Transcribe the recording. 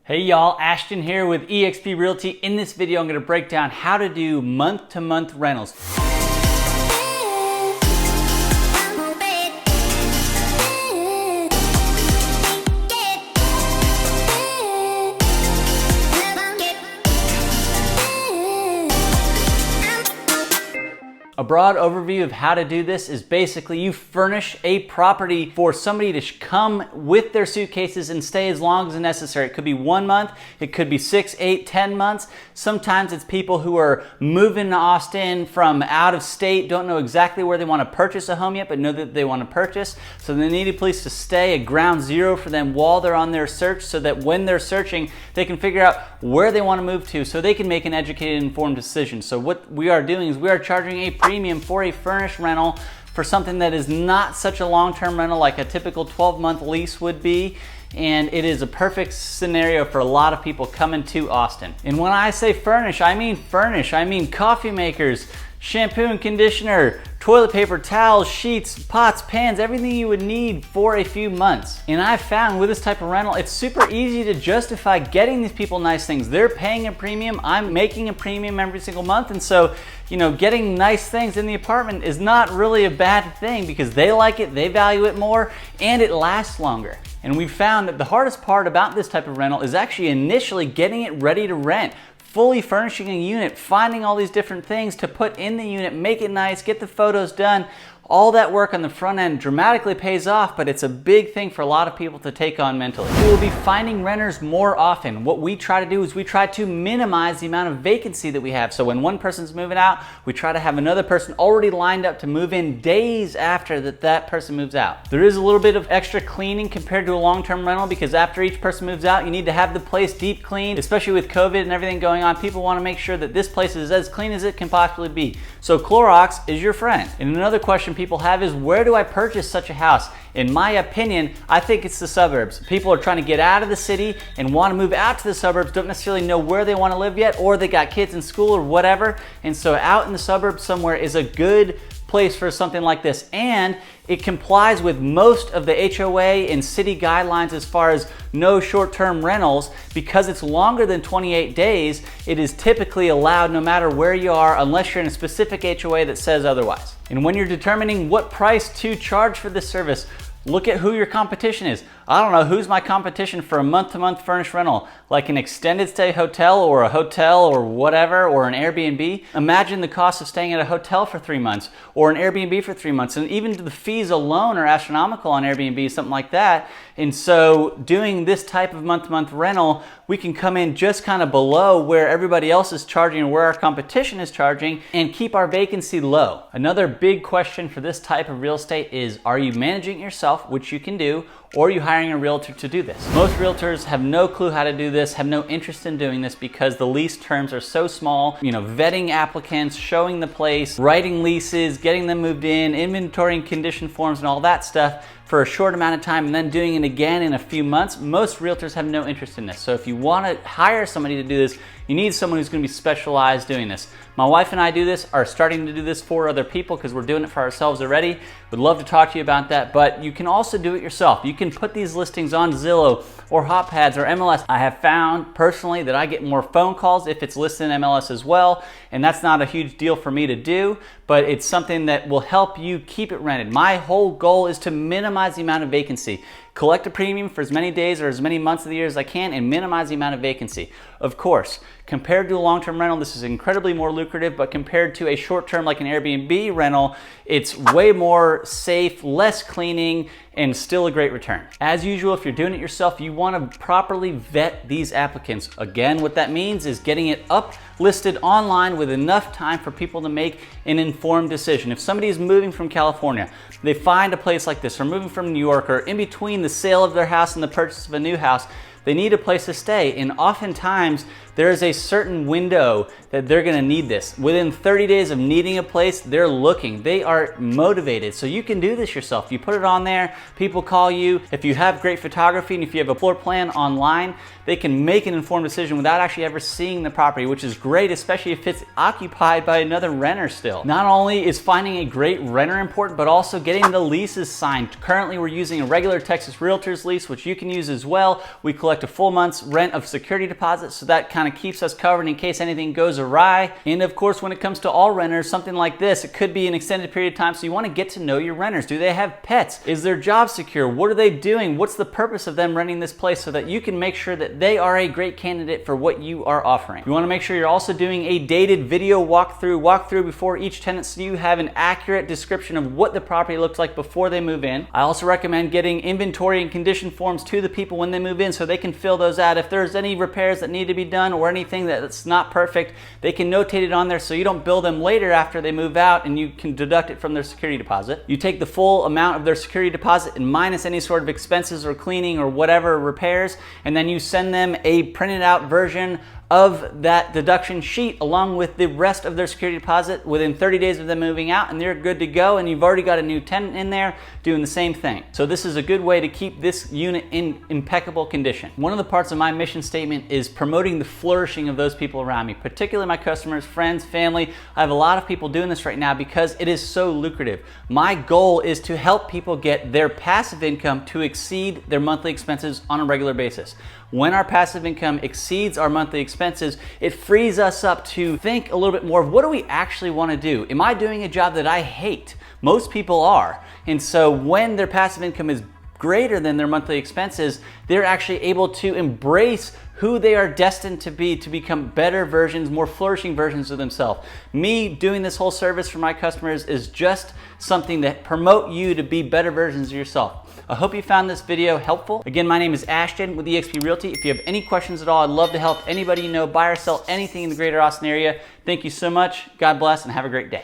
Hey y'all, Ashton here with eXp Realty. In this video, I'm going to break down how to do month-to-month rentals. A broad overview of how to do this is basically you furnish a property for somebody to come with their suitcases and stay as long as necessary. It could be 1 month, it could be 6, 8, 10 months. Sometimes it's people who are moving to Austin from out of state, don't know exactly where they want to purchase a home yet, but know that they want to purchase. So they need a place to stay, a ground zero for them while they're on their search, so that when they're searching, they can figure out where they want to move to so they can make an educated, informed decision. So what we are doing is we are charging a premium for a furnished rental for something that is not such a long-term rental like a typical 12-month lease would be, and it is a perfect scenario for a lot of people coming to Austin. And when I say furnish, I mean coffee makers, shampoo and conditioner, toilet paper, towels, sheets, pots, pans, everything you would need for a few months. And I've found with this type of rental, it's super easy to justify getting these people nice things. They're paying a premium, I'm making a premium every single month, and so, you know, getting nice things in the apartment is not really a bad thing because they like it, they value it more, and it lasts longer. And we've found that the hardest part about this type of rental is actually initially getting it ready to rent. Fully furnishing a unit, finding all these different things to put in the unit, make it nice, get the photos done. All that work on the front end dramatically pays off, but it's a big thing for a lot of people to take on mentally. We will be finding renters more often. What we try to do is we try to minimize the amount of vacancy that we have. So when one person's moving out, we try to have another person already lined up to move in days after that person moves out. There is a little bit of extra cleaning compared to a long-term rental because after each person moves out, you need to have the place deep cleaned, especially with COVID and everything going on. People want to make sure that this place is as clean as it can possibly be. So Clorox is your friend. And another question people have is, where do I purchase such a house? In my opinion, I think it's the suburbs. People are trying to get out of the city and want to move out to the suburbs, don't necessarily know where they want to live yet, or they got kids in school or whatever. And so out in the suburbs somewhere is a good place for something like this, and it complies with most of the HOA and city guidelines as far as no short-term rentals. Because it's longer than 28 days, it is typically allowed no matter where you are unless you're in a specific HOA that says otherwise. And when you're determining what price to charge for this service, look at who your competition is. I don't know who's my competition for a month-to-month furnished rental, like an extended stay hotel or a hotel or whatever, or an Airbnb. Imagine the cost of staying at a hotel for 3 months or an Airbnb for 3 months. And even the fees alone are astronomical on Airbnb, something like that. And so doing this type of month-to-month rental, we can come in just kind of below where everybody else is charging or where our competition is charging and keep our vacancy low. Another big question for this type of real estate is, are you managing it yourself, which you can do, or are you hiring a realtor to do this? Most realtors have no clue how to do this, have no interest in doing this because the lease terms are so small. You know, vetting applicants, showing the place, writing leases, getting them moved in, inventorying condition forms and all that stuff for a short amount of time and then doing it again in a few months. Most realtors have no interest in this. So if you want to hire somebody to do this, you need someone who's going to be specialized doing this. My wife and I do this, are starting to do this for other people because we're doing it for ourselves already. Would love to talk to you about that, but you can also do it yourself. You can put these listings on Zillow or HotPads or MLS. I have found personally that I get more phone calls if it's listed in MLS as well, and that's not a huge deal for me to do, but it's something that will help you keep it rented. My whole goal is to minimize the amount of vacancy. Collect a premium for as many days or as many months of the year as I can and minimize the amount of vacancy. Of course, compared to a long-term rental, this is incredibly more lucrative, but compared to a short-term like an Airbnb rental, it's way more safe, less cleaning, and still a great return. As usual, if you're doing it yourself, you want to properly vet these applicants. Again, what that means is getting it up listed online with enough time for people to make an informed decision. If somebody is moving from California, they find a place like this, or moving from New York, or in between the sale of their house and the purchase of a new house, they need a place to stay. And oftentimes there is a certain window that they're gonna need this. Within 30 days of needing a place, they're looking. They are motivated. So you can do this yourself. You put it on there, people call you. If you have great photography and if you have a floor plan online, they can make an informed decision without actually ever seeing the property, which is great, especially if it's occupied by another renter still. Not only is finding a great renter important, but also getting the leases signed. Currently, we're using a regular Texas Realtor's lease, which you can use as well. We collect a full month's rent of security deposit, so that kind of keeps us covered in case anything goes awry. And of course, when it comes to all renters, something like this, it could be an extended period of time, so you want to get to know your renters. Do they have pets? Is their job secure? What are they doing? What's the purpose of them renting this place, so that you can make sure that they are a great candidate for what you are offering. You want to make sure you're also doing a dated video walkthrough before each tenant, so you have an accurate description of what the property looks like before they move in. I also recommend getting inventory and condition forms to the people when they move in, so they can fill those out. If there's any repairs that need to be done or anything that's not perfect, they can notate it on there so you don't bill them later after they move out and you can deduct it from their security deposit. You take the full amount of their security deposit and minus any sort of expenses or cleaning or whatever repairs, and then you send them a printed out version of that deduction sheet along with the rest of their security deposit within 30 days of them moving out, and they're good to go, and you've already got a new tenant in there doing the same thing. So this is a good way to keep this unit in impeccable condition. One of the parts of my mission statement is promoting the flourishing of those people around me, particularly my customers, friends, family. I have a lot of people doing this right now because it is so lucrative. My goal is to help people get their passive income to exceed their monthly expenses on a regular basis. When our passive income exceeds our monthly expenses, it frees us up to think a little bit more of what do we actually want to do? Am I doing a job that I hate? Most people are. And so when their passive income is greater than their monthly expenses, they're actually able to embrace who they are destined to be, to become better versions, more flourishing versions of themselves. Me doing this whole service for my customers is just something that promote you to be better versions of yourself. I hope you found this video helpful. Again, my name is Ashton with eXp Realty. If you have any questions at all, I'd love to help anybody you know buy or sell anything in the greater Austin area. Thank you so much. God bless and have a great day.